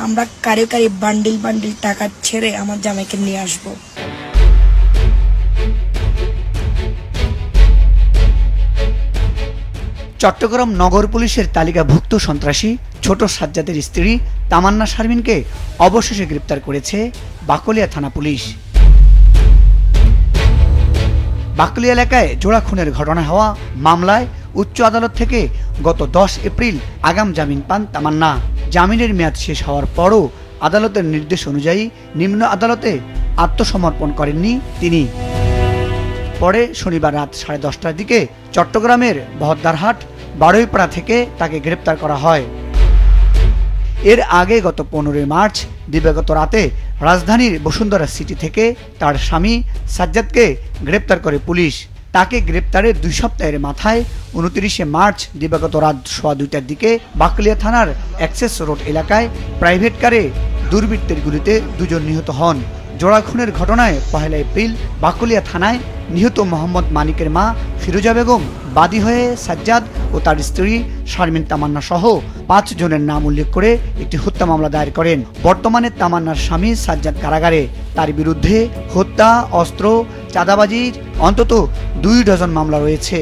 আমরা কারি কারি bundle bundle টাকা ছেড়ে আমার জামাইকে নিয়ে আসব। চট্টগ্রাম নগর পুলিশের তালিকাভুক্ত সন্ত্রাসী ছোট সাজ্জাদের স্ত্রী তামান্না শারমিনকে অবশেষে গ্রেপ্তার করেছে বাকলিয়া থানা পুলিশ। বাকলিয়া এলাকায় জোড়া খুনের ঘটনা হওয়া মামলায় উচ্চ আদালত থেকে গত 10 এপ্রিল আগাম জামিন পান তামান্না। জামিনের মেয়াদ শেষ হওয়ার পরও আদালতের নির্দেশ অনুযায়ী নিম্ন আদালতে আত্মসমর্পণ করেননি তিনি। পরে শনিবার রাত 10:30টার দিকে চট্টগ্রামের বহদ্দারহাট বারুইপাড়া থেকে তাকে গ্রেপ্তার করা হয়। এর আগে গত 15 মার্চ দিবাগত রাতে রাজধানীর বসুন্ধরা সিটি থেকে তার স্বামী সাজ্জাদকে গ্রেপ্তার করে পুলিশ। তাকে গ্রেপ্তারের 2 সপ্তাহের মাথায় 29 মার্চ দিবাগত রাত 2:15টার দিকে বাকলিয়া থানার অ্যাক্সেস রোড এলাকায় প্রাইভেট কারে দুর্বৃত্তের গুলিতে 2 জন নিহত হন। জোড়া খুনের ঘটনায় 1 এপ্রিল বাকলিয়া থানায় নিহত মোহাম্মদ মানিকের মা ফিরোজা বেগম বাদী হয়ে সাজ্জাদ ও তার স্ত্রী শারমিন তামান্না সহ 5 জনের নাম উল্লেখ করে একটি হত্যা মামলা দায়ের করেন। বর্তমানে তামান্নার স্বামী সাজ্জাদ কারাগারে। তার বিরুদ্ধে হত্যা, অস্ত্র, চাঁদাবাজির অন্তত 2 ডজন মামলা রয়েছে।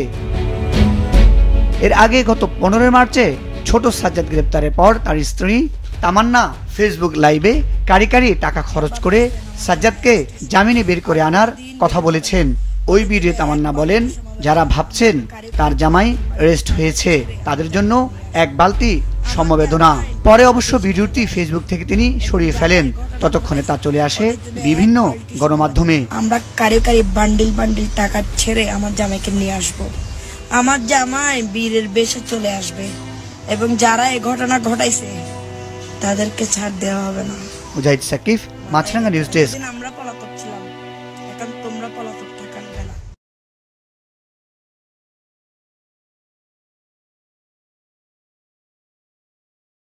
এর আগে গত 15 মার্চে ছোট সাজ্জাদ গ্রেপ্তারের পর তার স্ত্রী তামান্না ফেসবুক লাইভে কারি কারি টাকা খরচ করে সাজ্জাদকে জামিনে বের করে আনার কথা বলেছেন। ওই ভিডিও তামান্না বলেন, যারা ভাবছেন তার জামাই অ্যারেস্ট হয়েছে তাদের জন্য এক বালতি সমবেদনা। পরে অবশ্য ভিডিওটি ফেসবুক থেকে তিনি সরিয়ে ফেলেন। ততক্ষণে তা চলে আসে বিভিন্ন গণমাধ্যমে। আমরা কারি কারি বান্ডিল বান্ডিল টাকা ছেড়ে আমার জামাইকে নিয়ে আসব। আমার জামাই বীরের বেশে চলে আসবে এবং যারা এই ঘটনা ঘটাইছে তাদেরকে ছাড় দেওয়া হবে না। মুজাহিদ সাকিব, মাছরাঙ্গা নিউজ ডেস্ক।